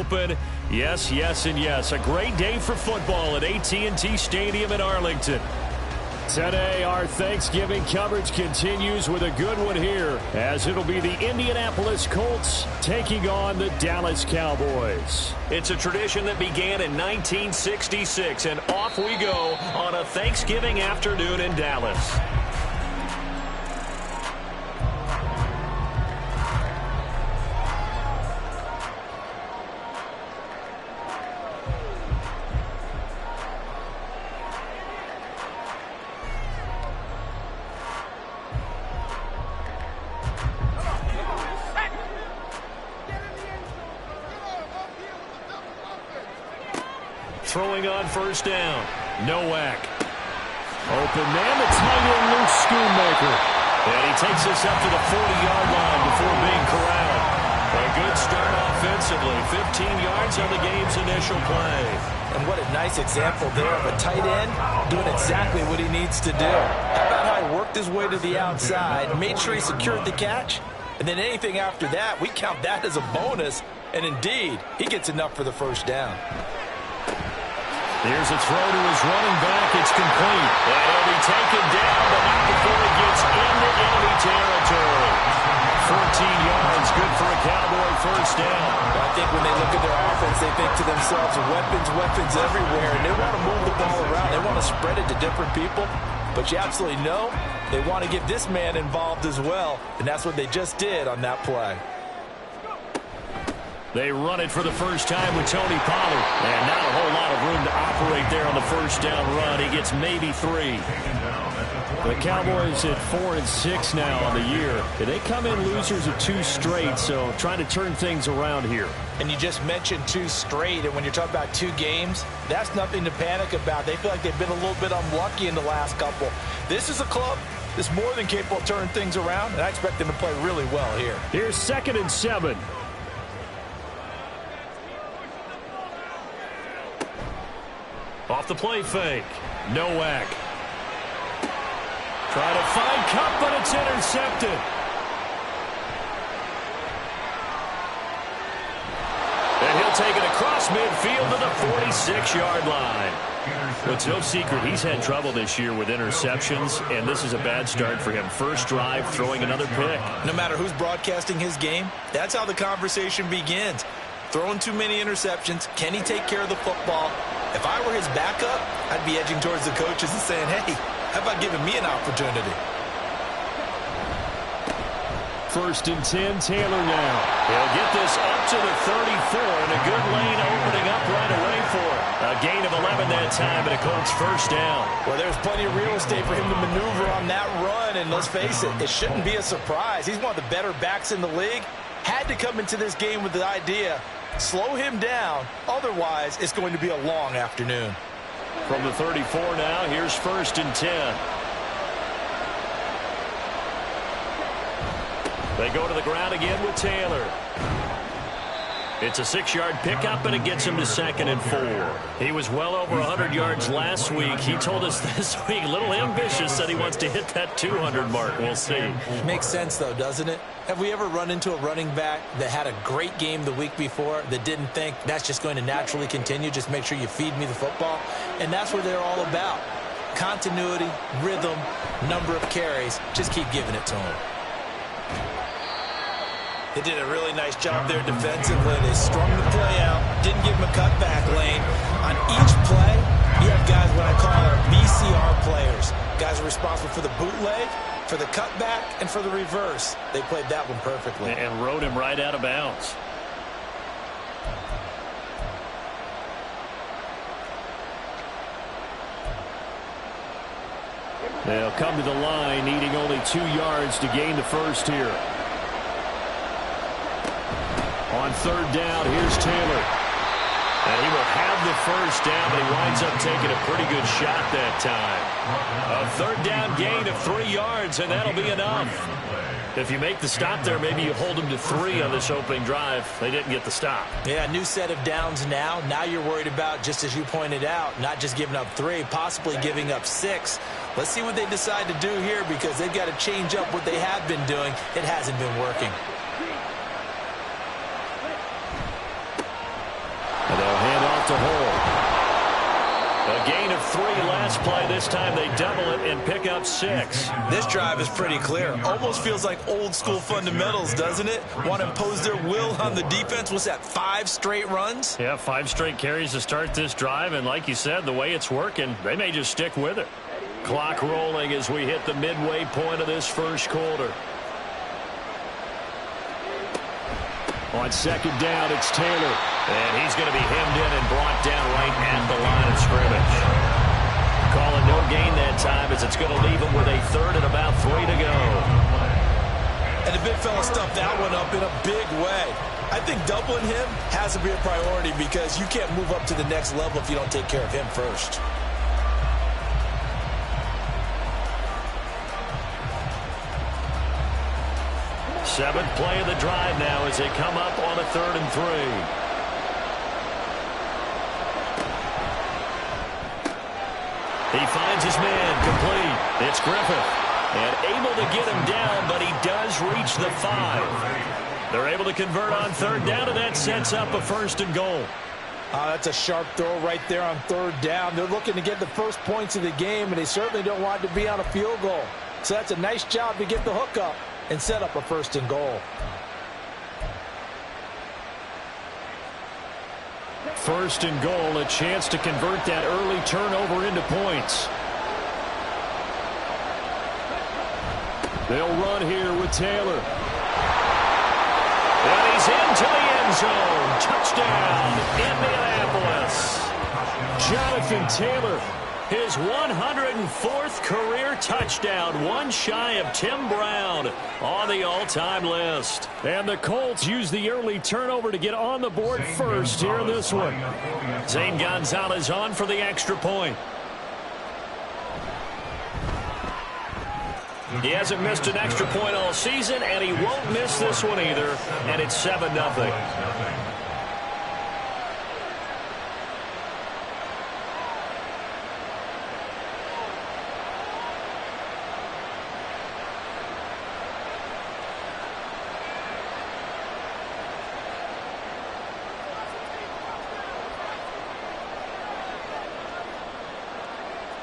open. Yes, yes, and yes. A great day for football at AT&T Stadium in Arlington. Today, our Thanksgiving coverage continues with a good one here, as it'll be the Indianapolis Colts taking on the Dallas Cowboys. It's a tradition that began in 1966, and off we go on a Thanksgiving afternoon in Dallas. Throwing on first down. Nowak. Open man, the tight end, Luke Schoonmaker. And he takes us up to the 40-yard line before being corralled. A good start offensively. 15 yards on the game's initial play. And what a nice example there of a tight end doing exactly what he needs to do. How about how he worked his way to the outside, made sure he secured the catch, and then anything after that, we count that as a bonus. And indeed, he gets enough for the first down. Here's a throw to his running back. It's complete. And he'll be taken down, but not before he gets into enemy territory. 14 yards, good for a Cowboy first down. I think when they look at their offense, they think to themselves, weapons everywhere, and they want to move the ball around. They want to spread it to different people, but you absolutely know they want to get this man involved as well, and that's what they just did on that play. They run it for the first time with Tony Pollard. And not a whole lot of room to operate there on the first down run. He gets maybe 3. The Cowboys at 4-6 now on the year. They come in losers of 2 straight, so trying to turn things around here. And you just mentioned 2 straight, and when you're talking about 2 games, that's nothing to panic about. They feel like they've been a little bit unlucky in the last couple. This is a club that's more than capable of turning things around, and I expect them to play really well here. Here's 2nd and 7. Off the play fake. Nowak. Try to find Kupp, but it's intercepted. And he'll take it across midfield to the 46-yard line. Well, it's no secret he's had trouble this year with interceptions, and this is a bad start for him. First drive, throwing another pick. No matter who's broadcasting his game, that's how the conversation begins. Throwing too many interceptions. Can he take care of the football? If I were his backup, I'd be edging towards the coaches and saying, hey, how about giving me an opportunity? 1st and 10, Taylor now. He'll get this up to the 34, and a good lane opening up right away for him. A gain of 11 that time, and a Colts first down. Well, there's plenty of real estate for him to maneuver on that run, and let's face it, it shouldn't be a surprise. He's one of the better backs in the league. Had to come into this game with the idea, slow him down, otherwise it's going to be a long afternoon. From the 34 now, here's 1st and 10. They go to the ground again with Taylor. It's a 6-yard pickup, and it gets him to 2nd and 4. He was well over 100 yards last week. He told us this week, a little ambitious, said he wants to hit that 200 mark. We'll see. Makes sense, though, doesn't it? Have we ever run into a running back that had a great game the week before that didn't think that's just going to naturally continue? Just make sure you feed me the football. And that's what they're all about. Continuity, rhythm, number of carries. Just keep giving it to them. They did a really nice job there defensively. They strung the play out, didn't give him a cutback lane. On each play, you have guys what I call our VCR players. Guys are responsible for the bootleg, for the cutback, and for the reverse. They played that one perfectly. And rode him right out of bounds. They'll come to the line, needing only 2 yards to gain the first here. On 3rd down, here's Taylor. And he will have the first down, but he winds up taking a pretty good shot that time. A 3rd down gain of 3 yards, and that'll be enough. If you make the stop there, maybe you hold them to 3 on this opening drive. They didn't get the stop. Yeah, new set of downs now. Now you're worried about, just as you pointed out, not just giving up 3, possibly giving up 6. Let's see what they decide to do here, because they've got to change up what they have been doing. It hasn't been working. this play. This time they double it and pick up 6. This drive is pretty clear. Almost feels like old school fundamentals, doesn't it? Want to impose their will on the defense. What's that, 5 straight runs? Yeah, 5 straight carries to start this drive. And like you said, the way it's working, they may just stick with it. Clock rolling as we hit the midway point of this first quarter. On second down, it's Taylor. And he's going to be hemmed in and brought down right at the line of scrimmage. Calling no gain that time as it's going to leave him with a third and about 3 to go. And the big fella stuffed that one up in a big way. I think doubling him has to be a priority because you can't move up to the next level if you don't take care of him first. Seventh play of the drive now as they come up on a 3rd and 3. He finds his man complete. It's Griffith. And able to get him down, but he does reach the 5. They're able to convert on 3rd down, and that sets up a 1st and goal. That's a sharp throw right there on 3rd down. They're looking to get the first points of the game, and they certainly don't want it to be on a field goal. So that's a nice job to get the hook up and set up a 1st and goal. 1st and goal, a chance to convert that early turnover into points. They'll run here with Taylor. And he's into the end zone. Touchdown, Indianapolis. Jonathan Taylor, his 104th career touchdown, one shy of Tim Brown on the all-time list. And the Colts use the early turnover to get on the board first here in this one. Zane Gonzalez on for the extra point. He hasn't missed an extra point all season, and he won't miss this one either, and it's 7-0.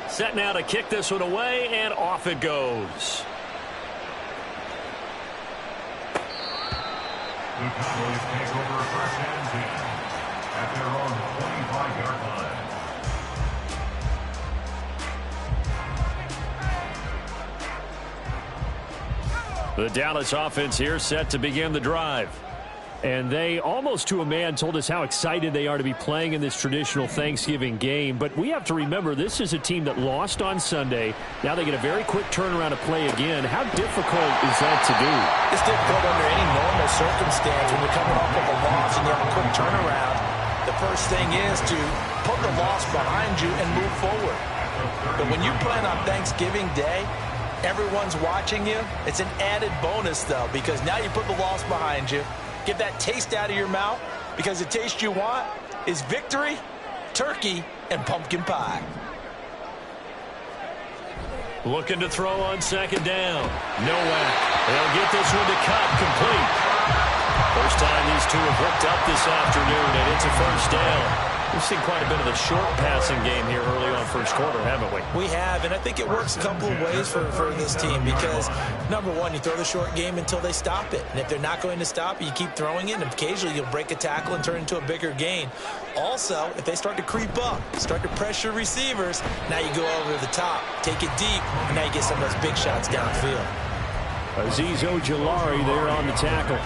Set now to kick this one away, and off it goes. The Cowboys take over 1st and 10 at their own 25-yard line. The Dallas offense here set to begin the drive. And they, almost to a man, told us how excited they are to be playing in this traditional Thanksgiving game. But we have to remember, this is a team that lost on Sunday. Now they get a very quick turnaround to play again. How difficult is that to do? It's difficult under any normal circumstance when you're coming off of a loss and you have a quick turnaround. The first thing is to put the loss behind you and move forward. But when you're playing on Thanksgiving Day, everyone's watching you. It's an added bonus, though, because now you put the loss behind you. Get that taste out of your mouth, because the taste you want is victory, turkey, and pumpkin pie. Looking to throw on second down. No whack. They'll get this one to Cup complete. First time these two have hooked up this afternoon, and it's a 1st down. We've seen quite a bit of the short passing game here early on first quarter, haven't we? We have, and I think it works a couple of ways for this team because, number one, you throw the short game until they stop it. And if they're not going to stop it, you keep throwing it, and occasionally you'll break a tackle and turn into a bigger gain. Also, if they start to creep up, start to pressure receivers, now you go over the top, take it deep, and now you get some of those big shots downfield. Azeez Ojulari there on the tackle.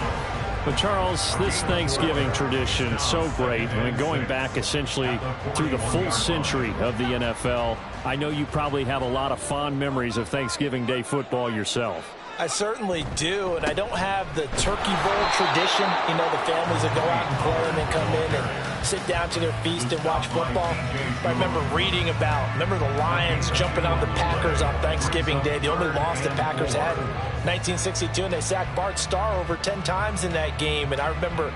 But, Charles, this Thanksgiving tradition, so great. I mean, going back essentially through the full century of the NFL, I know you probably have a lot of fond memories of Thanksgiving Day football yourself. I certainly do, and I don't have the turkey bowl tradition. You know, the families that go out and play and then come in and sit down to their feast and watch football. I remember reading remember the Lions jumping on the Packers on Thanksgiving Day, the only loss the Packers had in 1962, and they sacked Bart Starr over 10 times in that game. And I remember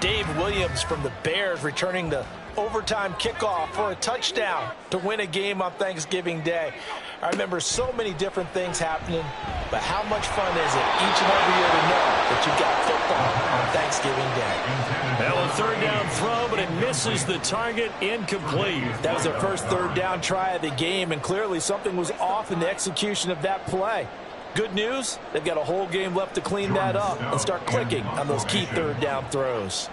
Dave Williams from the Bears returning the overtime kickoff for a touchdown to win a game on Thanksgiving Day. I remember so many different things happening, but how much fun is it each and every year to know that you've got football on Thanksgiving Day? Well, a third down throw, but it misses the target, incomplete. That was their first third down try of the game, and clearly something was off in the execution of that play. Good news, they've got a whole game left to clean that up and start clicking on those key third down throws.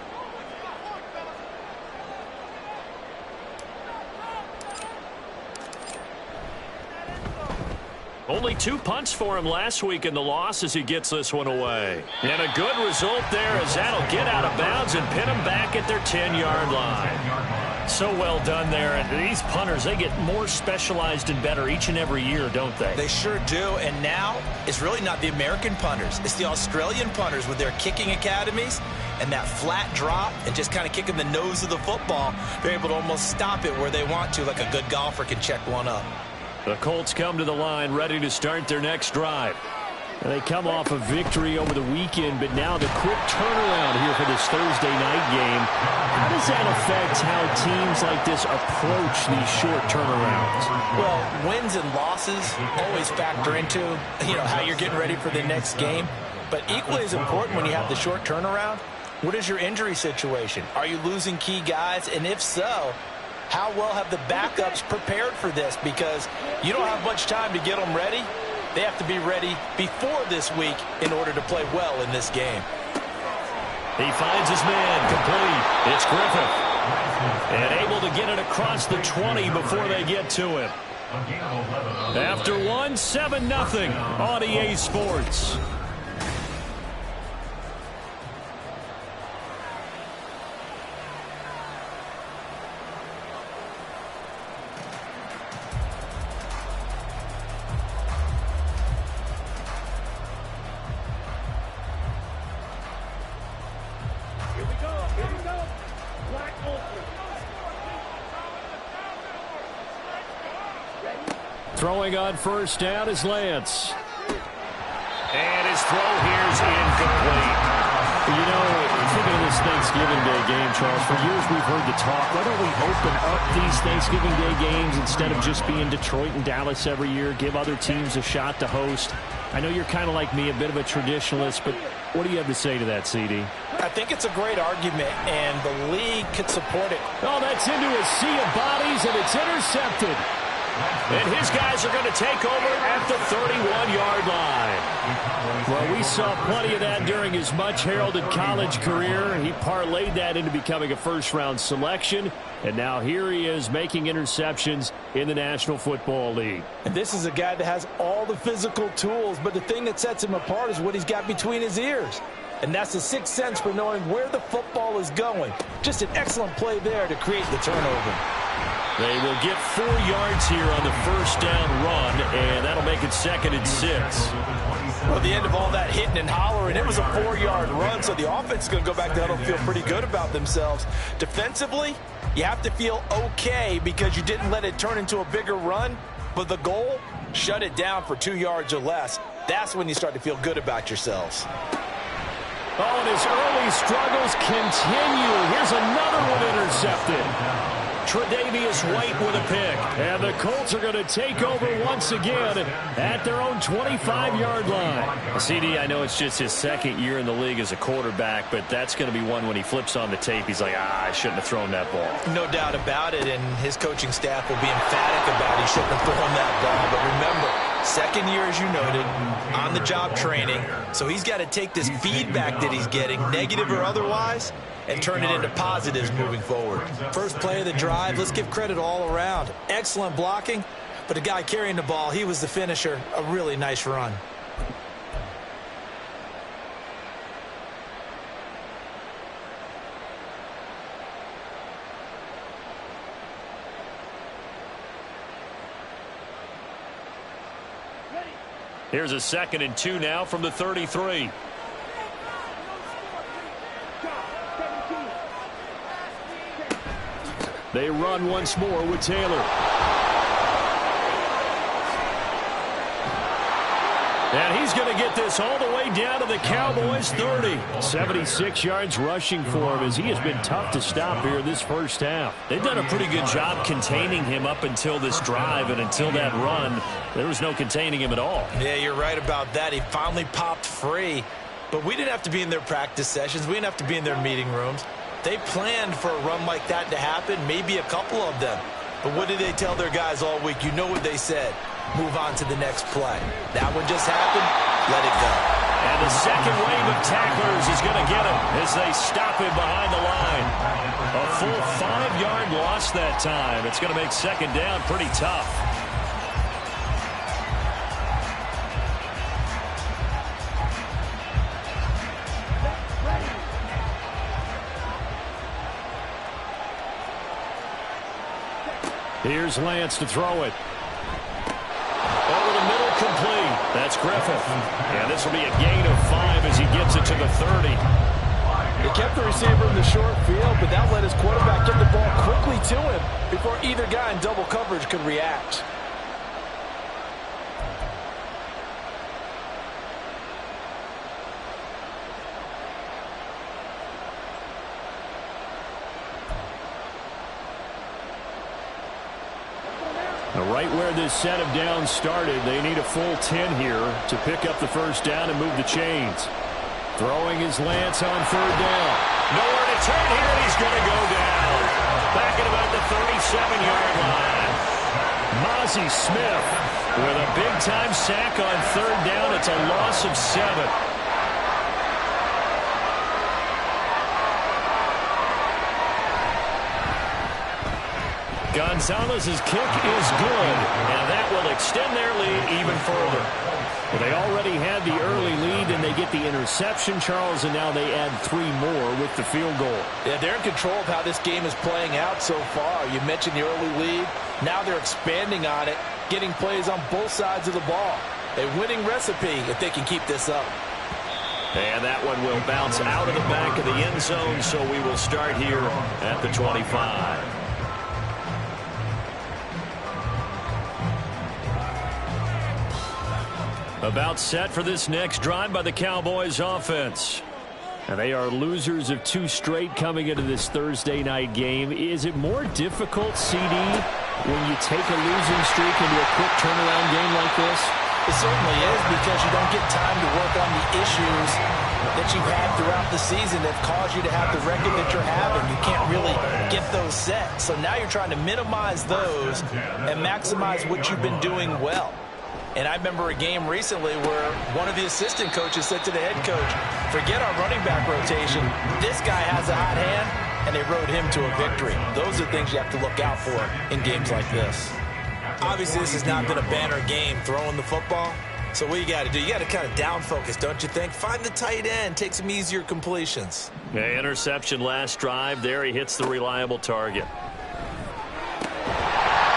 Only 2 punts for him last week in the loss as he gets this one away. And a good result there as that'll get out of bounds and pin them back at their 10-yard line. So well done there. And these punters, they get more specialized and better each and every year, don't they? They sure do. And now it's really not the American punters. It's the Australian punters with their kicking academies and that flat drop and just kind of kicking the nose of the football. They're able to almost stop it where they want to, like a good golfer can check one up. The Colts come to the line ready to start their next drive. And they come off a victory over the weekend, but now the quick turnaround here for this Thursday night game. How does that affect how teams like this approach these short turnarounds? Well, wins and losses always factor into, how you're getting ready for the next game. But equally as important when you have the short turnaround, what is your injury situation? Are you losing key guys? And if so, how well have the backups prepared for this? Because you don't have much time to get them ready. They have to be ready before this week in order to play well in this game. He finds his man complete. It's Griffith. And able to get it across the 20 before they get to him. After one, 7-0 on EA Sports. Throwing on first down is Lance. And his throw here is incomplete. Thinking of this Thanksgiving Day game, Charles, for years we've heard the talk, why don't we open up these Thanksgiving Day games instead of just being Detroit and Dallas every year, give other teams a shot to host? I know you're kind of like me, a bit of a traditionalist, but what do you have to say to that, CD? I think it's a great argument, and the league could support it. Oh, that's into a sea of bodies, and it's intercepted. And his guys are going to take over at the 31-yard line. Well, we saw plenty of that during his much-heralded college career. He parlayed that into becoming a first-round selection. And now here he is making interceptions in the National Football League. And this is a guy that has all the physical tools, but the thing that sets him apart is what he's got between his ears. And that's the sixth sense for knowing where the football is going. Just an excellent play there to create the turnover. They will get 4 yards here on the first down run, and that'll make it 2nd and 6. Well, at the end of all that hitting and hollering, it was a 4-yard run, so the offense is going to go back there and feel pretty good about themselves. Defensively, you have to feel okay because you didn't let it turn into a bigger run, but the goal, shut it down for 2 yards or less. That's when you start to feel good about yourselves. Oh, and his early struggles continue. Here's another one intercepted. Tre'Davious White with a pick. And the Colts are going to take over once again at their own 25-yard line. CD, I know it's just his 2nd year in the league as a quarterback, but that's going to be one when he flips on the tape, he's like, I shouldn't have thrown that ball. No doubt about it, and his coaching staff will be emphatic about he shouldn't have thrown that ball. But remember, 2nd year, as you noted, on-the-job training. So he's got to take this feedback that he's getting, negative or otherwise, and turn it into positives moving forward. First play of the drive, let's give credit all around. Excellent blocking, but the guy carrying the ball, he was the finisher. A really nice run. Here's a 2nd and 2 now from the 33. They run once more with Taylor. And he's going to get this all the way down to the Cowboys' 30. 76 yards rushing for him as he has been tough to stop here this first half. They've done a pretty good job containing him up until this drive, and until that run, there was no containing him at all. Yeah, you're right about that. He finally popped free. But we didn't have to be in their practice sessions. We didn't have to be in their meeting rooms. They planned for a run like that to happen, maybe a couple of them. But what did they tell their guys all week? You know what they said. Move on to the next play. That one just happened. Let it go. And the second wave of tacklers is going to get him as they stop him behind the line. A full 5-yard loss that time. It's going to make second down pretty tough. Here's Lance to throw it. Over the middle, complete. That's Griffith. And this will be a gain of 5 as he gets it to the 30. They kept the receiver in the short field, but that let his quarterback get the ball quickly to him before either guy in double coverage could react. Right where this set of downs started, they need a full 10 here to pick up the first down and move the chains. Throwing his Lance on third down. Nowhere to turn here, and he's going to go down. Back at about the 37-yard line. Mozzie Smith with a big-time sack on third down. It's a loss of 7. Gonzalez's kick is good, and that will extend their lead even further. Well, they already had the early lead, and they get the interception, Charles, and now they add 3 more with the field goal. Yeah, they're in control of how this game is playing out so far. You mentioned the early lead. Now they're expanding on it, getting plays on both sides of the ball. A winning recipe if they can keep this up. And that one will bounce out of the back of the end zone, so we will start here at the 25. About set for this next drive by the Cowboys offense. And they are losers of 2 straight coming into this Thursday night game. Is it more difficult, CD, when you take a losing streak into a quick turnaround game like this? It certainly is, because you don't get time to work on the issues that you've had throughout the season that caused you to have the record that you're having. You can't really get those set. So now you're trying to minimize those and maximize what you've been doing well. And I remember a game recently where one of the assistant coaches said to the head coach, forget our running back rotation. This guy has a hot hand, and they rode him to a victory. Those are things you have to look out for in games like this. Obviously, this has not been a banner game throwing the football. So what you got to do, you got to kind of down focus, don't you think? Find the tight end, take some easier completions. Okay, interception last drive. There he hits the reliable target.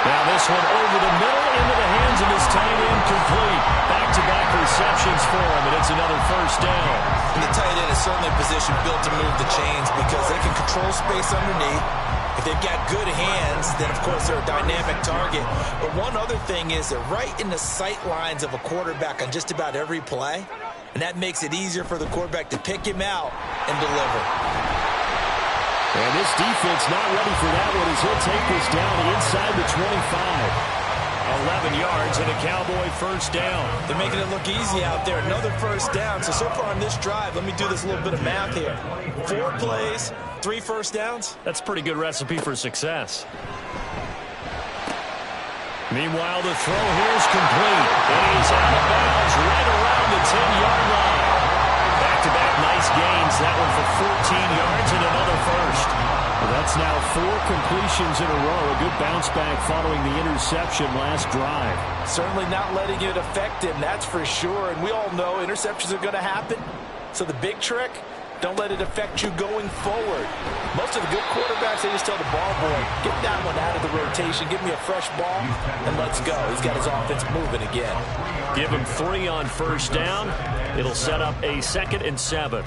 Now this one over the middle into the hands of his tight end, complete. Back-to-back receptions for him, and it's another first down. And the tight end is certainly a position built to move the chains because they can control space underneath. If they've got good hands, then of course they're a dynamic target. But one other thing is they're right in the sight lines of a quarterback on just about every play. And that makes it easier for the quarterback to pick him out and deliver. And this defense not ready for that one as he'll take this down inside the 25. 11 yards and a Cowboy first down. They're making it look easy out there. Another first down. So far on this drive, let me do this little bit of math here. 4 plays, 3 first downs. That's a pretty good recipe for success. Meanwhile, the throw here is complete. And he's out of bounds right around the 10-yard line. Back-to-back nice gains. That one for 14 yards and another first. Well, that's now 4 completions in a row. A good bounce back following the interception last drive. Certainly not letting it affect him, that's for sure. And we all know interceptions are going to happen. So the big trick, don't let it affect you going forward. Most of the good quarterbacks, they just tell the ball boy, get that one out of the rotation, give me a fresh ball, and let's go. He's got his offense moving again. Give him 3 on first down. It'll set up a 2nd and 7.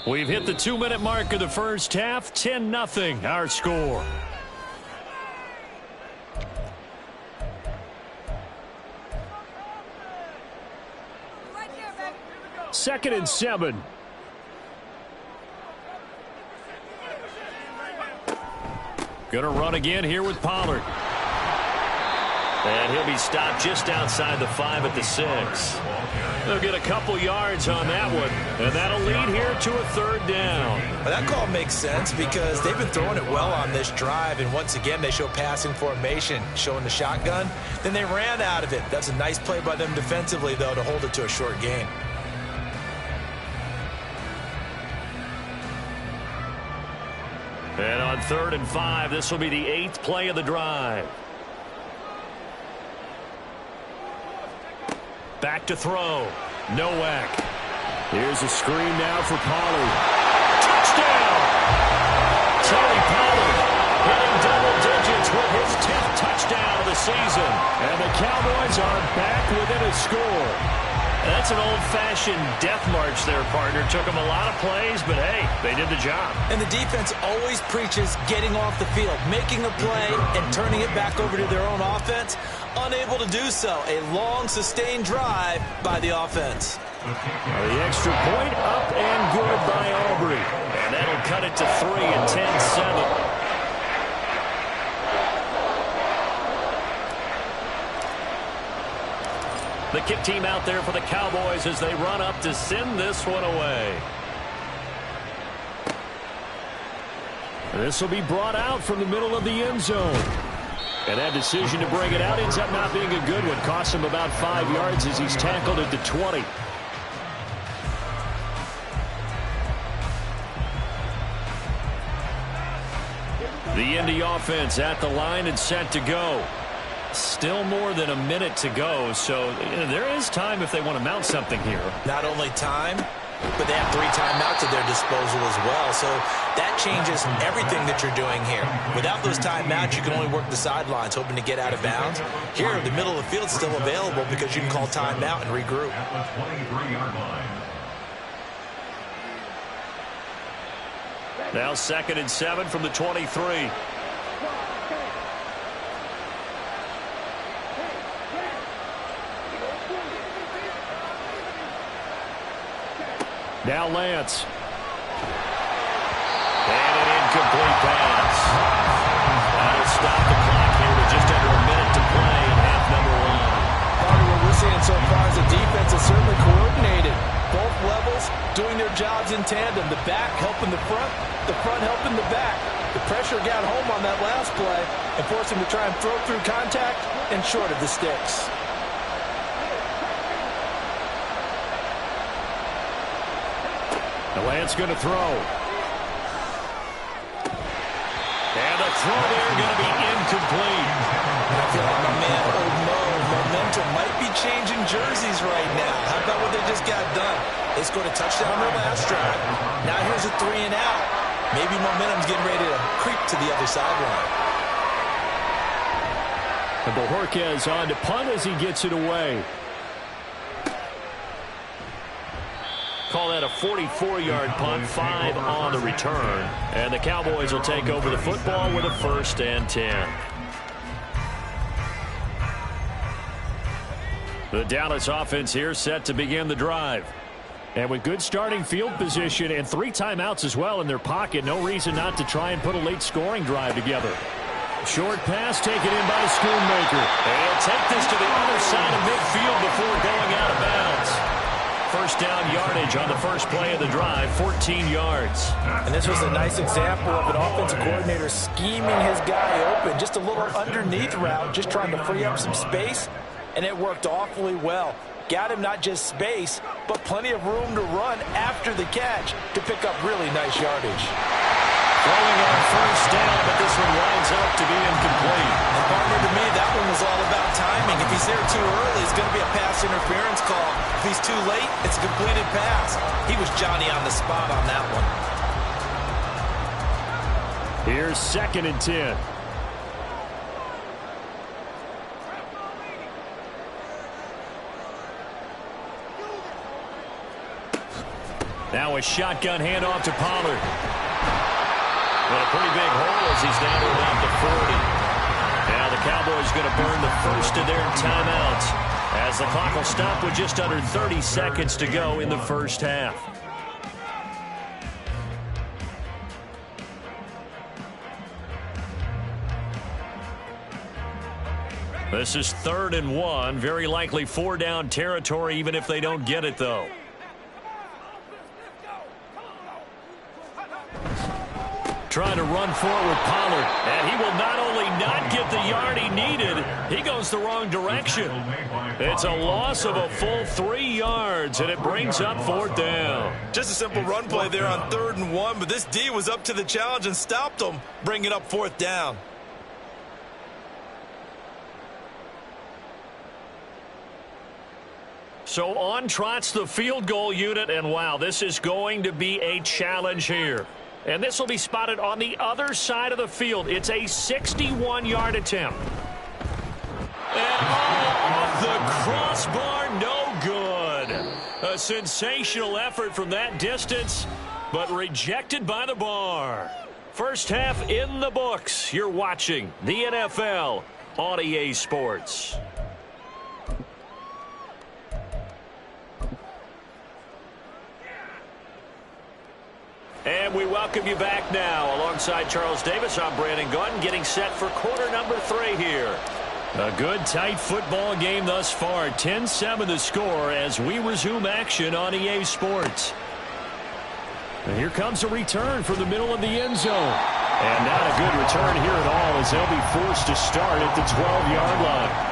We've hit the 2-minute mark of the first half. 10-0 our score. 2nd and 7. Gonna run again here with Pollard. And he'll be stopped just outside the 5 at the 6. They'll get a couple yards on that one, and that'll lead here to a 3rd down. Well, that call makes sense because they've been throwing it well on this drive, and once again they show passing formation, showing the shotgun. Then they ran out of it. That's a nice play by them defensively, though, to hold it to a short gain. And on 3rd and 5, this will be the 8th play of the drive. Back to throw. Nowak. Here's a screen now for Pollard. Touchdown! Tony Pollard hitting double digits with his 10th touchdown of the season. And the Cowboys are back within a score. That's an old-fashioned death march there, partner. Took them a lot of plays, but hey, they did the job. And the defense always preaches getting off the field, making a play, and turning it back over to their own offense. Unable to do so. A long, sustained drive by the offense. The extra point up and good by Aubrey. And that'll cut it to 3 and 10-7. The kick team out there for the Cowboys as they run up to send this one away. This will be brought out from the middle of the end zone. And that decision to bring it out ends up not being a good one. Costs him about 5 yards as he's tackled at the 20. The Indy offense at the line and set to go. Still more than a minute to go, so there is time if they want to mount something here. Not only time, but they have 3 timeouts at their disposal as well, so that changes everything that you're doing here. Without those timeouts, you can only work the sidelines, hoping to get out of bounds. Here, the middle of the field is still available because you can call timeout and regroup. Now 2nd and 7 from the 23. Now Lance. And an incomplete pass. That'll stop the clock here with just under a minute to play in half number 1. Part of what we're seeing so far is the defense is certainly coordinated. Both levels doing their jobs in tandem. The back helping the front helping the back. The pressure got home on that last play and forced him to try and throw through contact and short of the sticks. The Lance going to throw. And the throw there going to be incomplete. I feel like my man, Old Mo, momentum might be changing jerseys right now. How about what they just got done? They scored a touchdown on their last drive. Now here's a 3 and out. Maybe momentum's getting ready to creep to the other sideline. And Bojorquez on to punt as he gets it away. Call that a 44-yard punt, 5 on the return. And the Cowboys will take over the football with a 1st and 10. The Dallas offense here set to begin the drive. And with good starting field position and 3 timeouts as well in their pocket, no reason not to try and put a late scoring drive together. Short pass taken in by Schoonmaker. And he'll take this to the other side of midfield before going out of bounds. First down yardage on the first play of the drive, 14 yards. And this was a nice example of an offensive coordinator scheming his guy open. Just a little underneath route, just trying to free up some space, and it worked awfully well. Got him not just space, but plenty of room to run after the catch to pick up really nice yardage. Throwing on first down, but this one winds up to be incomplete. And partner, to me, that one was all about timing. If he's there too early, it's going to be a pass interference call. If he's too late, it's a completed pass. He was Johnny on the spot on that one. Here's 2nd and 10. Now a shotgun handoff to Pollard. But a pretty big hole as he's down to about the 40. Now the Cowboys going to burn the first of their timeouts. as the clock will stop with just under 30 seconds to go in the first half. This is 3rd and 1. Very likely 4-down territory, even if they don't get it, though. Trying to run forward, Pollard. And he will not only not get the yard he needed, he goes the wrong direction. It's a loss of a full 3 yards, and it brings up 4th down. Just a simple run play there on 3rd and 1, but this D was up to the challenge and stopped him, bringing up 4th down. So on trots the field goal unit, and wow, this is going to be a challenge here. And this will be spotted on the other side of the field. It's a 61-yard attempt. And off the crossbar, no good. A sensational effort from that distance, but rejected by the bar. First half in the books. You're watching the NFL on EA Sports. And we welcome you back now. Alongside Charles Davis, I'm Brandon Gautin, getting set for quarter number 3 here. A good, tight football game thus far. 10-7 the score as we resume action on EA Sports. And here comes a return from the middle of the end zone. And not a good return here at all, as they'll be forced to start at the 12-yard line.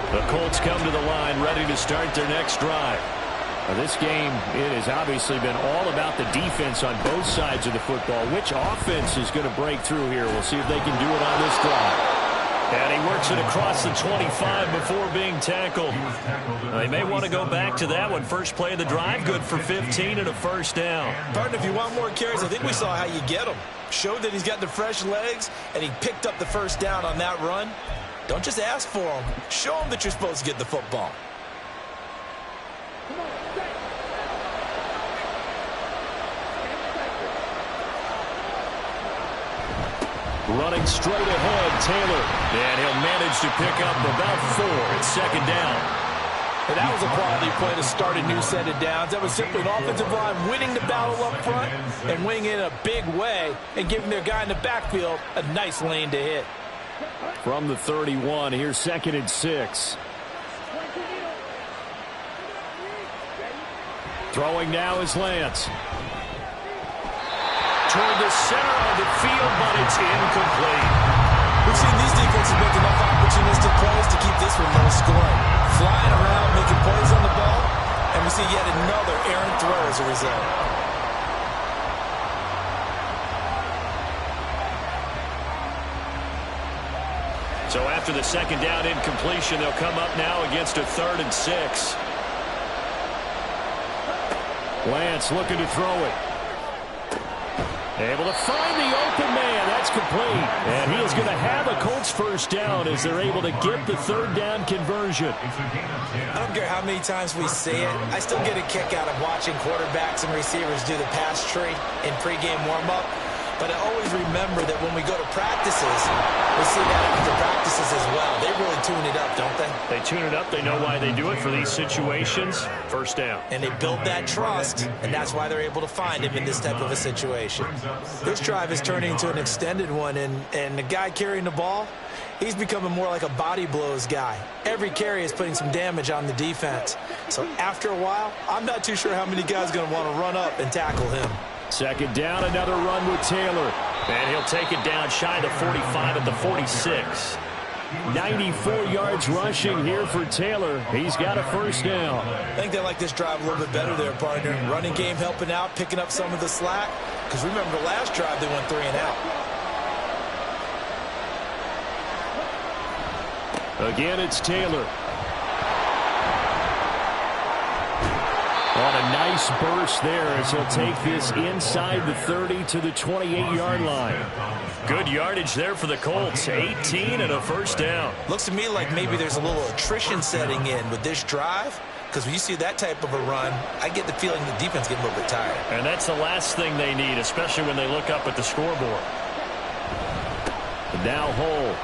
The Colts come to the line ready to start their next drive. Now this game, it has obviously been all about the defense on both sides of the football. Which offense is going to break through here? We'll see if they can do it on this drive. And he works it across the 25 before being tackled. They may want to go back to that one. First play of the drive, good for 15 and a first down. Partner, if you want more carries, I think we saw how you get him. Showed that he's got the fresh legs, and he picked up the first down on that run. Don't just ask for him. Show him that you're supposed to get the football. Running straight ahead, Taylor. And he'll manage to pick up about 4. It's 2nd down. And that was a quality play to start a new set of downs. That was simply an offensive line winning the battle up front and winning it in a big way and giving their guy in the backfield a nice lane to hit. From the 31, here's 2nd and 6. Throwing now is Lance. Toward the center of the field, but it's incomplete. We've seen these defenses make enough opportunistic plays to keep this one low scoring. Flying around, making plays on the ball, and we see yet another errant throw as a result. So after the 2nd down incompletion, they'll come up now against a 3rd and 6. Lance looking to throw it. Able to find the open man. That's complete. And he is going to have a Colts first down as they're able to get the 3rd down conversion. I don't care how many times we say it. I still get a kick out of watching quarterbacks and receivers do the pass tree in pregame warm-up. But I always remember that when we go to practices, we see that after practices as well. They really tune it up, don't they? They tune it up. They know why they do it for these situations. First down. And they build that trust, and that's why they're able to find him in this type of a situation. This drive is turning into an extended one, and the guy carrying the ball, he's becoming more like a body blows guy. Every carry is putting some damage on the defense. So after a while, I'm not too sure how many guys are going to want to run up and tackle him. 2nd down, another run with Taylor. And he'll take it down shy of 45 at the 46. 94 yards rushing here for Taylor. He's got a first down. I think they like this drive a little bit better there, partner. Running game helping out, picking up some of the slack. Because remember the last drive, they went 3 and out. Again, it's Taylor. On a nice burst there as he'll take this inside the 30 to the 28-yard line. Good yardage there for the Colts. 18 and a first down. Looks to me like maybe there's a little attrition setting in with this drive. because when you see that type of a run, I get the feeling the defense getting a little bit tired. And that's the last thing they need, especially when they look up at the scoreboard. Now Hole.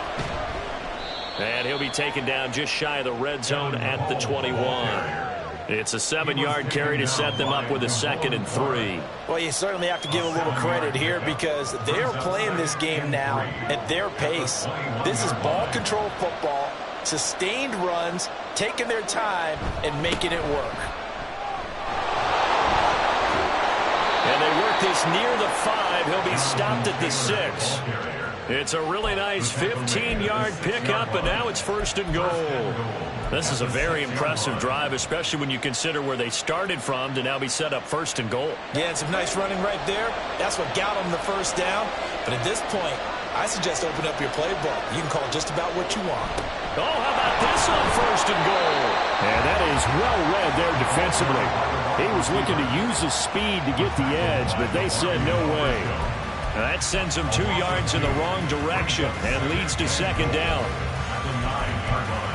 And he'll be taken down just shy of the red zone at the 21. It's a 7-yard carry to set them up with a 2nd and 3. Well, you certainly have to give a little credit here because they're playing this game now at their pace. This is ball control football, sustained runs, taking their time, and making it work. And they work this near the 5. He'll be stopped at the 6. It's a really nice 15-yard pickup, and now it's 1st and goal. This is a very impressive drive, especially when you consider where they started from to now be set up 1st and goal. Yeah, and some nice running right there. That's what got them the first down. But at this point, I suggest open up your playbook. You can call just about what you want. Oh, how about this on 1st and goal? And that is well read there defensively. He was looking to use his speed to get the edge, but they said no way. That sends him 2 yards in the wrong direction and leads to 2nd down. The 9-yard line.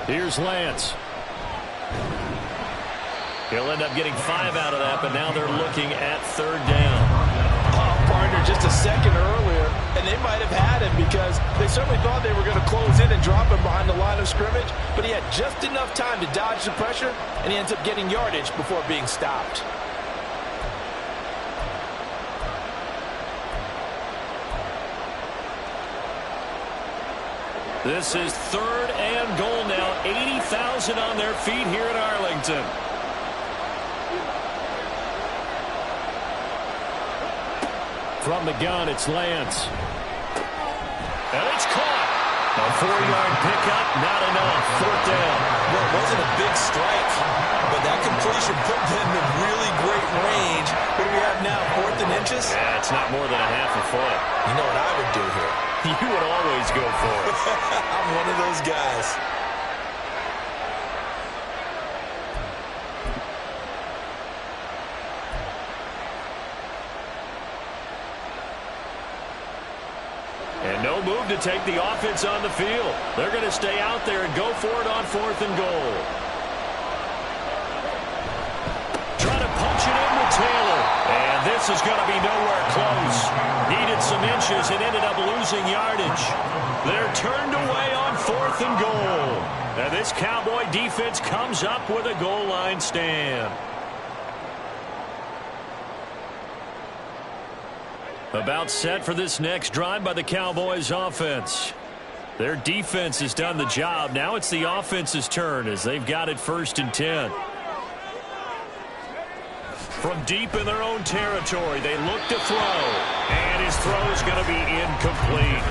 Here's Lance. He'll end up getting 5 out of that, but now they're looking at 3rd down. Oh, partner, just a second earlier, and they might have had him because they certainly thought they were going to close in and drop him behind the line of scrimmage, but he had just enough time to dodge the pressure, and he ends up getting yardage before being stopped. This is 3rd and goal now. 80,000 on their feet here in Arlington. From the gun, it's Lance. And it's caught. A 4-yard pickup, not enough. 4th down. Well, it wasn't a big strike, but that completion put them in really great range. What do we have now, 4th and inches? Yeah, it's not more than a half a foot. You know what I would do here? You would always go for it. I'm one of those guys. And no move to take the offense on the field. They're going to stay out there and go for it on 4th and goal. Trying to punch it in with Taylor. And this is going to be nowhere close. Needed some inches and ended up losing yardage. They're turned away on 4th and goal. And this Cowboy defense comes up with a goal line stand. About set for this next drive by the Cowboys offense. Their defense has done the job. Now it's the offense's turn as they've got it 1st and 10. From deep in their own territory, they look to throw. And his throw is going to be incomplete.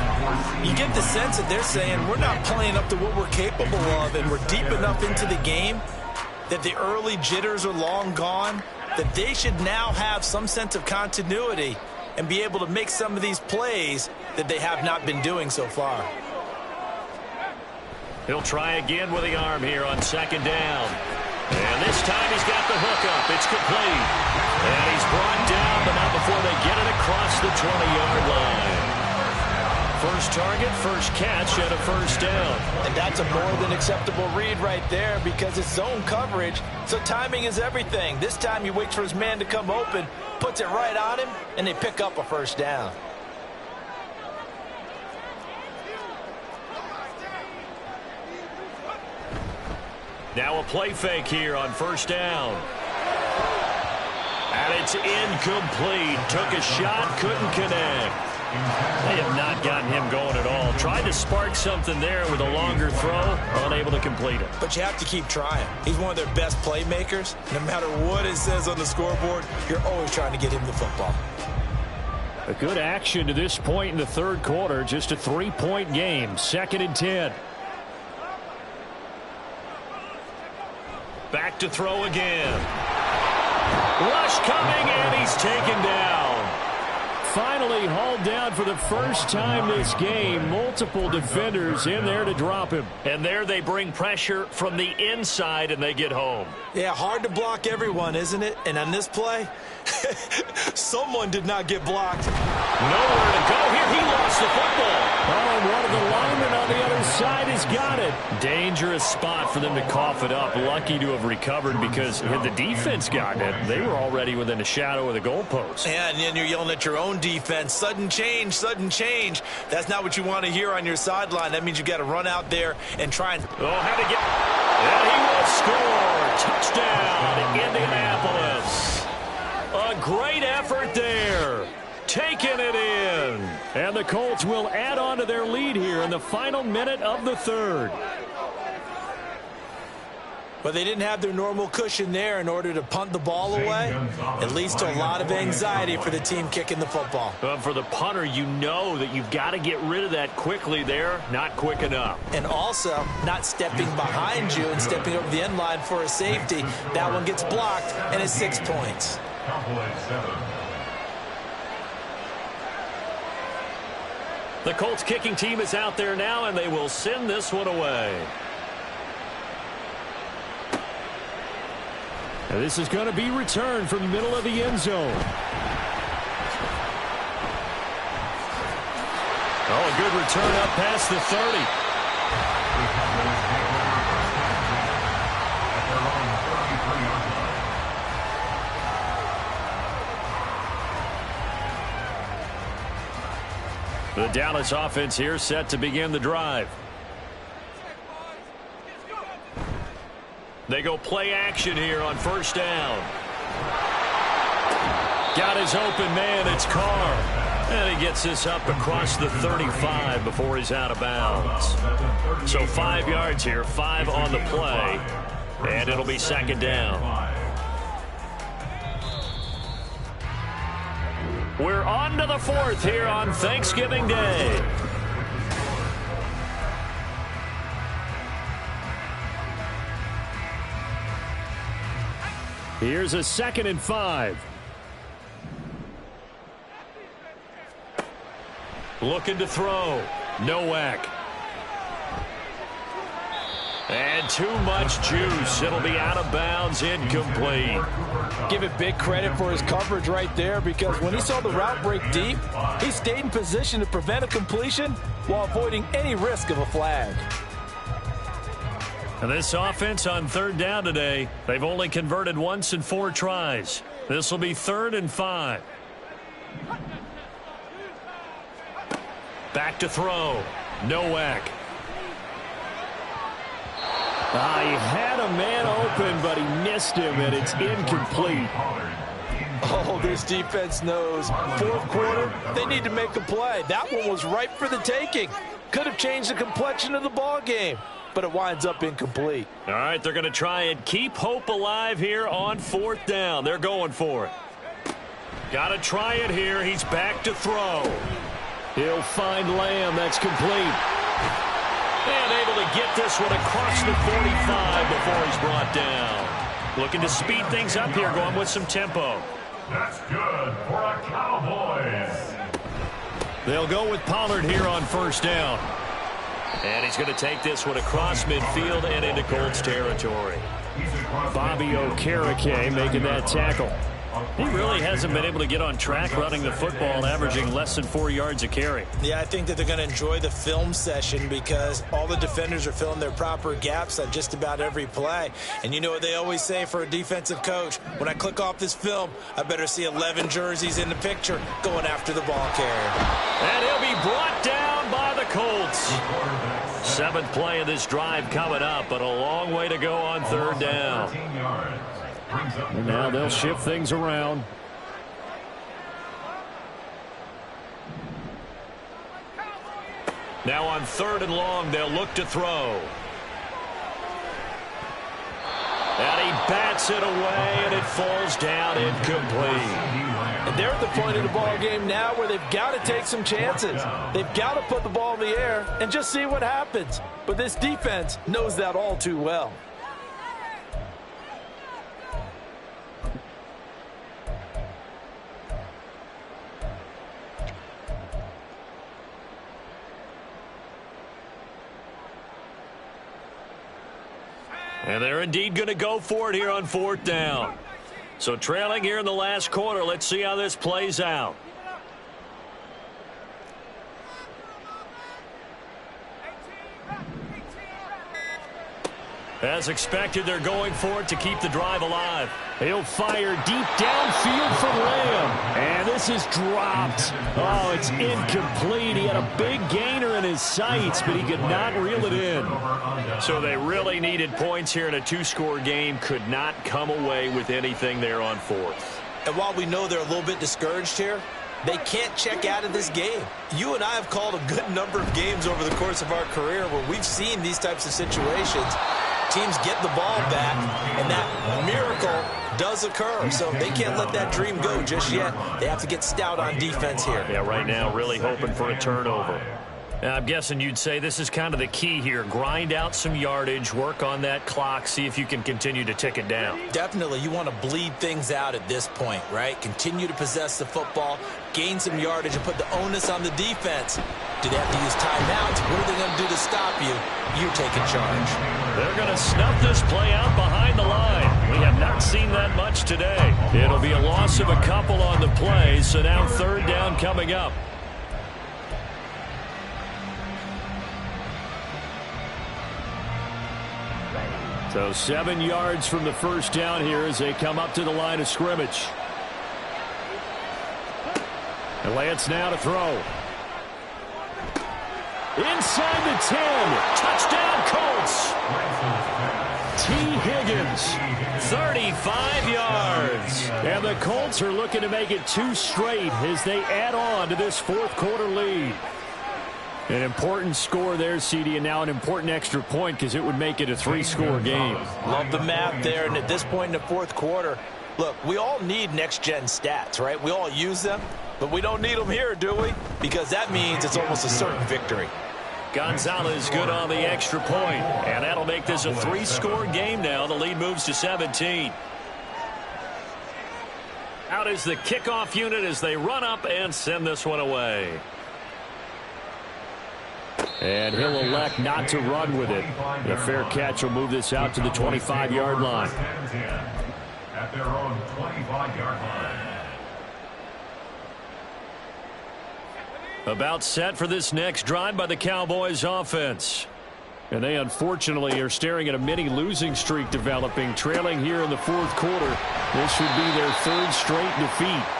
You get the sense that they're saying we're not playing up to what we're capable of, and we're deep enough into the game that the early jitters are long gone, that they should now have some sense of continuity and be able to make some of these plays that they have not been doing so far. He'll try again with the arm here on 2nd down. And this time he's got the hook up. It's complete. And he's brought down, but not before they get it across the 20-yard line. First target, first catch, and a 1st down. And that's a more than acceptable read right there because it's zone coverage, so timing is everything. This time he waits for his man to come open, puts it right on him, and they pick up a 1st down. Now a play fake here on 1st down. And it's incomplete. Took a shot, couldn't connect. They have not gotten him going at all. Tried to spark something there with a longer throw, unable to complete it. But you have to keep trying. He's one of their best playmakers. No matter what it says on the scoreboard, you're always trying to get him the football. A good action to this point in the 3rd quarter. Just a 3-point game. 2nd and 10. Back to throw again. Rush coming, and he's taken down. finally hauled down for the first time this game. Multiple defenders in there to drop him. And there they bring pressure from the inside, and they get home. Yeah, hard to block everyone, isn't it? And on this play, someone did not get blocked. Nowhere to go here. He lost the football. Oh, and one of the linemen on the other side has got it. Dangerous spot for them to cough it up. Lucky to have recovered, because had the defense gotten it, they were already within a shadow of the goalpost. Yeah, and then you're yelling at your own defense. Sudden change, sudden change. That's not what you want to hear on your sideline. That means you got to run out there and try and... Oh, had to get... And he will score. Touchdown, Indianapolis. A great effort there. Taking it in. And the Colts will add on to their lead here in the final minute of the third. But they didn't have their normal cushion there in order to punt the ball away. It leads to a lot of anxiety for the team kicking the football. But for the punter, you know that you've got to get rid of that quickly there. Not quick enough. And also, not stepping behind you and stepping over the end line for a safety. That one gets blocked, and it's 6 points. The Colts kicking team is out there now, and they will send this one away. And this is going to be returned from the middle of the end zone. Oh, a good return up past the 30. The Dallas offense here set to begin the drive. They go play action here on first down. Got his open man. It's Carr. And he gets this up across the 35 before he's out of bounds. So 5 yards here, 5 on the play. And it'll be second down. We're on to the fourth here on Thanksgiving Day. Here's a 2nd and 5. Looking to throw. Nowak. And too much juice. It'll be out of bounds, incomplete. Give it big credit for his coverage right there, because when he saw the route break deep, he stayed in position to prevent a completion while avoiding any risk of a flag. And this offense on third down today, they've only converted once in 4 tries. This will be 3rd and 5. Back to throw. Nowak. He had a man open, but he missed him, and it's incomplete. Oh, this defense knows. 4th quarter, they need to make a play. That one was ripe for the taking. Could have changed the complexion of the ball game, but it winds up incomplete. All right, they're going to try and keep hope alive here on 4th down. They're going for it. Got to try it here. He's back to throw. He'll find Lamb. That's complete. And able to get this one across the 45 before he's brought down. Looking to speed things up here, going with some tempo. That's good for a Cowboys. They'll go with Pollard here on first down. And he's going to take this one across midfield and into Colts territory. Bobby Okereke making that tackle. He really hasn't been able to get on track running the football, averaging less than 4 yards a carry. Yeah, I think that they're going to enjoy the film session because all the defenders are filling their proper gaps on just about every play. And you know what they always say for a defensive coach? When I click off this film, I better see 11 jerseys in the picture going after the ball carrier. And he'll be brought down by the Colts. 7th play of this drive coming up, but a long way to go on third down. And now they'll shift things around. Now on 3rd and long, they'll look to throw. And he bats it away, and it falls down incomplete. And they're at the point of the ball game now where they've got to take some chances. They've got to put the ball in the air and just see what happens. But this defense knows that all too well. And they're indeed going to go for it here on 4th down. So trailing here in the last quarter. Let's see how this plays out. As expected, they're going for it to keep the drive alive. He'll fire deep downfield for Lamb. And this is dropped. Oh, it's incomplete. He had a big gainer in his sights, but he could not reel it in. So they really needed points here in a 2-score game. Could not come away with anything there on 4th. And while we know they're a little bit discouraged here, they can't check out of this game. You and I have called a good number of games over the course of our career where we've seen these types of situations. Teams get the ball back, and that miracle does occur. So they can't let that dream go just yet. They have to get stout on defense here. Yeah, right now really hoping for a turnover. I'm guessing you'd say this is kind of the key here. Grind out some yardage, work on that clock, see if you can continue to tick it down. Definitely. You want to bleed things out at this point, right? Continue to possess the football, gain some yardage, and put the onus on the defense. Do they have to use timeouts? What are they going to do to stop you? You take a charge. They're going to snuff this play out behind the line. We have not seen that much today. It'll be a loss of a couple on the play, so now 3rd down coming up. So 7 yards from the first down here as they come up to the line of scrimmage. And Lance now to throw. Inside the 10. Touchdown Colts. T. Higgins. 35 yards. And the Colts are looking to make it 2 straight as they add on to this 4th quarter lead. An important score there, CD, and now an important extra point because it would make it a 3-score game. Love the math there, and at this point in the 4th quarter, look, we all need next-gen stats, right? We all use them, but we don't need them here, do we? Because that means it's almost a certain victory. Gonzalez good on the extra point, and that'll make this a 3-score game now. The lead moves to 17. Out is the kickoff unit as they run up and send this one away. And he'll elect not to run with it. The fair catch will move this out to the 25-yard line. At their own 25-yard line. About set for this next drive by the Cowboys offense. And they unfortunately are staring at a mini losing streak developing, trailing here in the 4th quarter. This should be their 3rd straight defeat.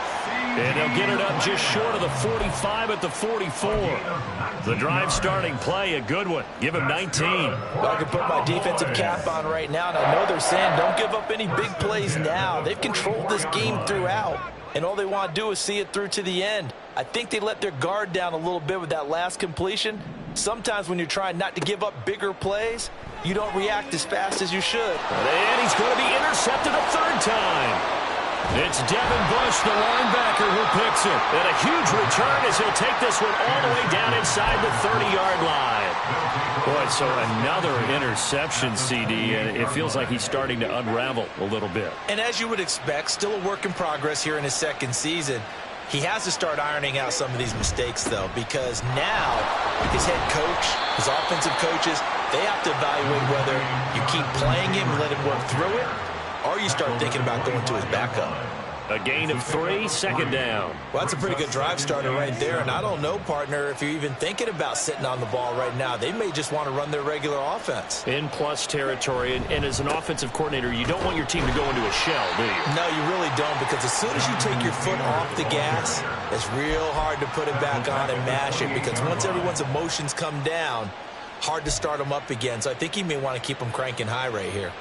And they'll get it up just short of the 45 at the 44. The drive starting play, a good one. Give him 19. Well, I can put my defensive cap on right now, and I know they're saying don't give up any big plays now. They've controlled this game throughout, and all they want to do is see it through to the end. I think they let their guard down a little bit with that last completion. Sometimes when you're trying not to give up bigger plays, you don't react as fast as you should. And he's going to be intercepted a 3rd time. It's Devin Bush, the linebacker, who picks it. And a huge return as he'll take this one all the way down inside the 30-yard line. Boy, so another interception, CD, and it feels like he's starting to unravel a little bit. And as you would expect, still a work in progress here in his 2nd season. He has to start ironing out some of these mistakes, though, because now his head coach, his offensive coaches, they have to evaluate whether you keep playing him and let him work through it, or you start thinking about going to his backup. A gain of 3, 2nd down. Well, that's a pretty good drive starter right there, and I don't know, partner, if you're even thinking about sitting on the ball right now. They may just want to run their regular offense. In plus territory, and as an offensive coordinator, you don't want your team to go into a shell, do you? No, you really don't, because as soon as you take your foot off the gas, it's real hard to put it back on and mash it, because once everyone's emotions come down, hard to start them up again. So I think he may want to keep them cranking high right here.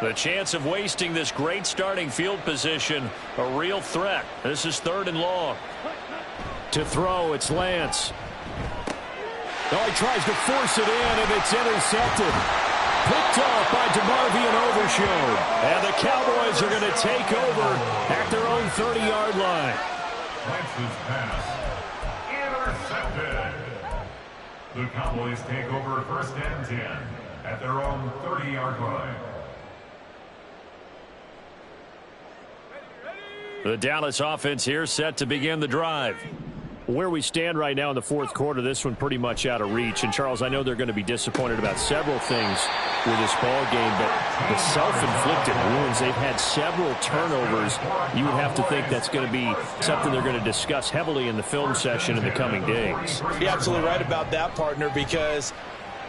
The chance of wasting this great starting field position, a real threat. This is 3rd and long. To throw, it's Lance. Oh, he tries to force it in, and it's intercepted. Picked off by DeMarvion Overshown. And the Cowboys are going to take over at their own 30-yard line. Lance's pass intercepted. The Cowboys take over 1st and 10 at their own 30-yard line. The Dallas offense here set to begin the drive. Where we stand right now in the fourth quarter, this one pretty much out of reach. And, Charles, I know they're going to be disappointed about several things with this ball game, but the self-inflicted wounds, they've had several turnovers. You would have to think that's going to be something they're going to discuss heavily in the film session in the coming days. You're absolutely right about that, partner, because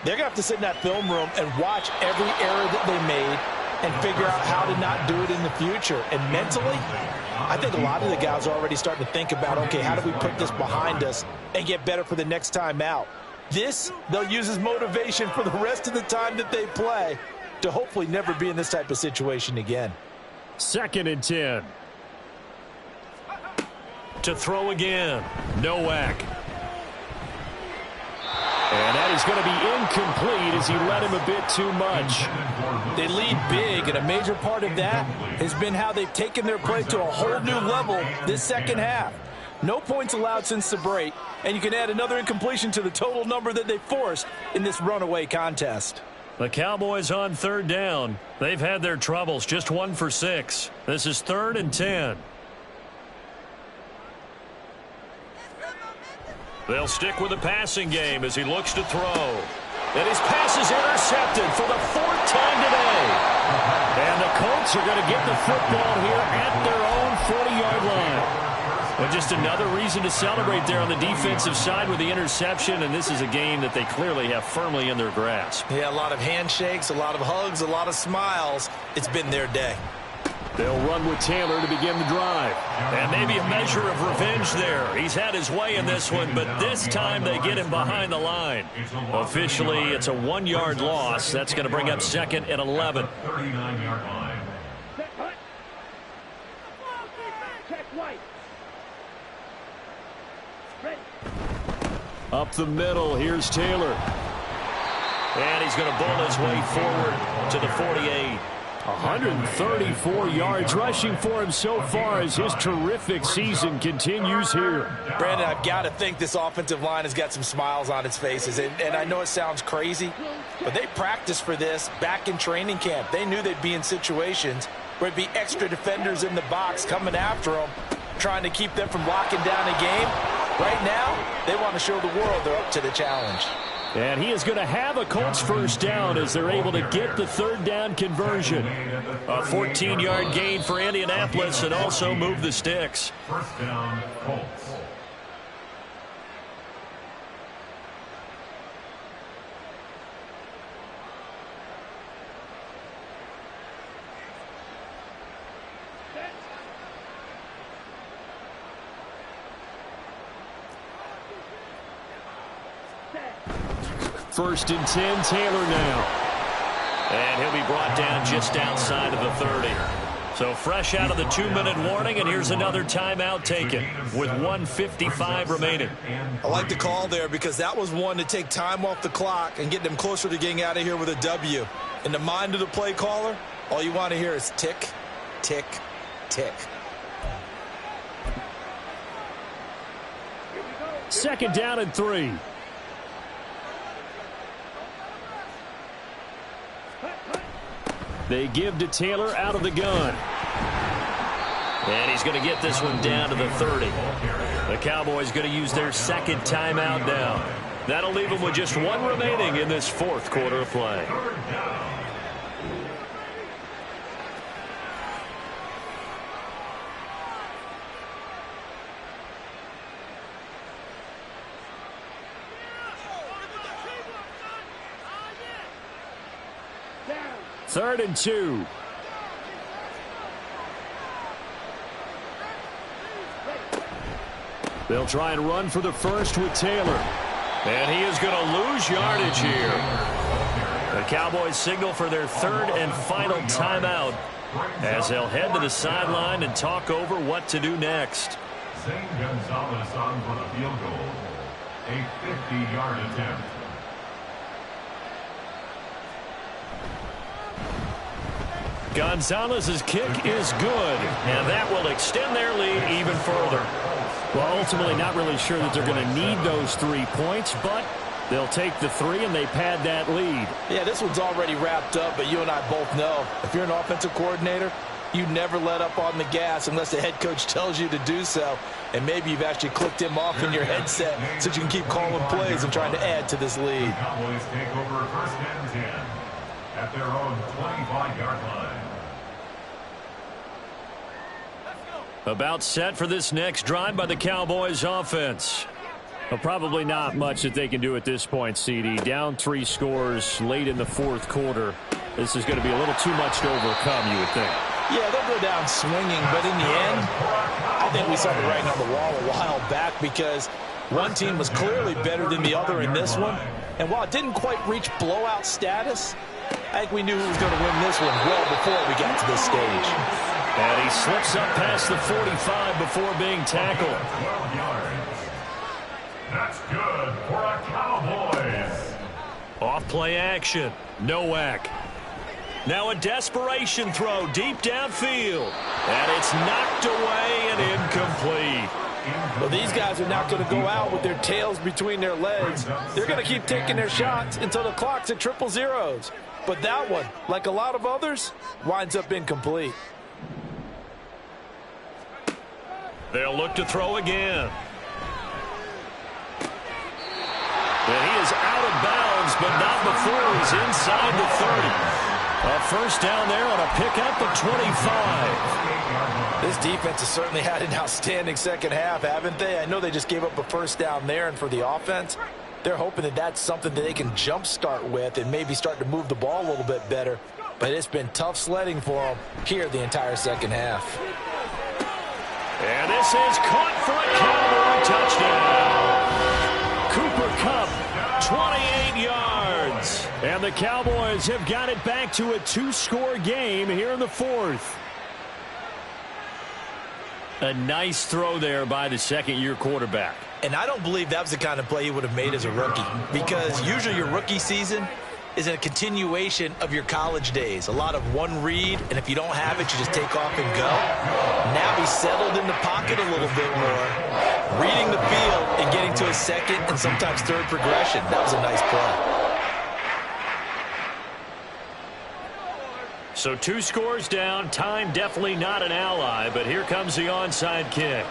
they're going to have to sit in that film room and watch every error that they made and figure out how to not do it in the future. And mentally, I think a lot of the guys are already starting to think about, okay, how do we put this behind us and get better for the next time out? This, they'll use as motivation for the rest of the time that they play to hopefully never be in this type of situation again. 2nd and 10. To throw again. Nowak. And that is going to be incomplete as he led him a bit too much. They lead big, and a major part of that has been how they've taken their play to a whole new level this second half. No points allowed since the break, and you can add another incompletion to the total number that they forced in this runaway contest. The Cowboys on 3rd down. They've had their troubles, just 1 for 6. This is 3rd and 10. They'll stick with the passing game as he looks to throw. And his pass is intercepted for the 4th time today. And the Colts are going to get the football here at their own 40-yard line. But just another reason to celebrate there on the defensive side with the interception, and this is a game that they clearly have firmly in their grasp. Yeah, a lot of handshakes, a lot of hugs, a lot of smiles. It's been their day. They'll run with Taylor to begin the drive. And maybe a measure of revenge there. He's had his way in this one, but this time they get him behind the line. Officially, it's a 1-yard loss. That's going to bring up 2nd and 11. 39-yard line. Up the middle, here's Taylor. And he's going to bull his way forward to the 48. 134 yards rushing for him so far as his terrific season continues here. Brandon, I've got to think this offensive line has got some smiles on its faces. And I know it sounds crazy, but they practiced for this back in training camp. They knew they'd be in situations where it'd be extra defenders in the box coming after them, trying to keep them from locking down a game. Right now, they want to show the world they're up to the challenge. And he is going to have a Colts 1st down as they're able to get the 3rd down conversion. A 14-yard gain for Indianapolis and also move the sticks. 1st down, Colts. First and 10, Taylor now. And he'll be brought down just outside of the 30. So fresh out of the 2-minute warning, and here's another timeout taken with 1:55 remaining. I like the call there because that was one to take time off the clock and get them closer to getting out of here with a W. In the mind of the play caller, all you want to hear is tick, tick, tick. 2nd down and 3. They give to Taylor out of the gun. And he's going to get this one down to the 30. The Cowboys going to use their 2nd timeout now. That'll leave them with just 1 remaining in this 4th quarter of play. Third and 2. They'll try and run for the first with Taylor. And he is going to lose yardage here. The Cowboys signal for their 3rd and final timeout as they'll head to the sideline and talk over what to do next. Zane Gonzalez on for the field goal. A 50-yard attempt. Gonzalez's kick is good, and that will extend their lead even further. Well, ultimately not really sure that they're going to need those 3 points, but they'll take the 3 and they pad that lead. Yeah, this one's already wrapped up, but you and I both know if you're an offensive coordinator, You never let up on the gas unless the head coach tells you to do so. And maybe you've actually clicked him off in your headset so you can keep calling plays and trying to add to this lead. The Cowboys take over first and 10 at their own 25-yard line. About set for this next drive by the Cowboys offense. Well, probably not much that they can do at this point, CD. Down 3 scores late in the fourth quarter. This is going to be a little too much to overcome, you would think. Yeah, they'll go down swinging, but in the end, I think we saw the writing on the wall a while back because one team was clearly better than the other in this one. And while it didn't quite reach blowout status, I think we knew who was going to win this one well before we got to this stage. And he slips up past the 45 before being tackled. 12 yards. That's good for a Cowboys. Off play action. Nowak. Now a desperation throw deep downfield. And it's knocked away and incomplete. Well, these guys are not going to go out with their tails between their legs. They're going to keep taking their shots until the clock's at 000. But that one, like a lot of others, winds up incomplete. They'll look to throw again. And he is out of bounds, but not before he's inside the 30. A first down there on a pickup at 25. This defense has certainly had an outstanding second half, haven't they? I know they just gave up a first down there, and for the offense, they're hoping that that's something that they can jumpstart with and maybe start to move the ball a little bit better. But it's been tough sledding for them here the entire second half. And this is caught for a Cowboy touchdown. Cooper Kupp, 28 yards. And the Cowboys have got it back to a 2-score game here in the fourth. A nice throw there by the second-year quarterback. And I don't believe that was the kind of play he would have made as a rookie, because usually your rookie season is a continuation of your college days. A lot of one read, and if you don't have it, you just take off and go. Now he's settled in the pocket a little bit more, reading the field and getting to his second and sometimes third progression. That was a nice play. So 2 scores down. Time definitely not an ally, but here comes the onside kick.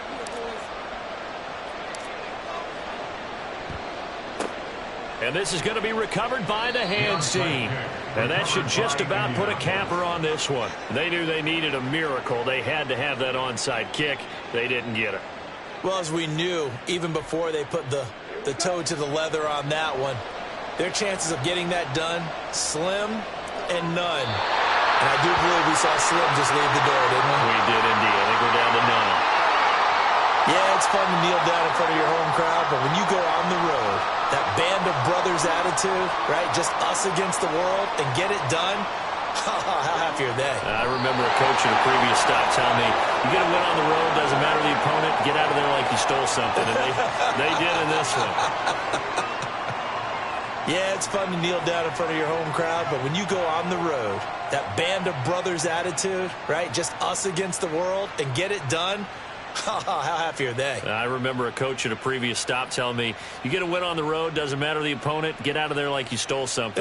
And this is going to be recovered by the hands team. And that should just about put a capper on this one. They knew they needed a miracle. They had to have that onside kick. They didn't get it. Well, as we knew, even before they put the toe to the leather on that one, their chances of getting that done, slim and none. And I do believe we saw Slim just leave the door, didn't we? We did indeed. I think we're down to none. Yeah, it's fun to kneel down in front of your home crowd, but when you go on the road, that band of brothers attitude, right, just us against the world, and get it done, how happy are they? I remember a coach at a previous stop telling me, you get a win on the road, doesn't matter the opponent, get out of there like you stole something. And they did in this one. Yeah, it's fun to kneel down in front of your home crowd, but when you go on the road, that band of brothers attitude, right, just us against the world, and get it done, how happy are they? I remember a coach at a previous stop telling me, you get a win on the road, doesn't matter the opponent, get out of there like you stole something.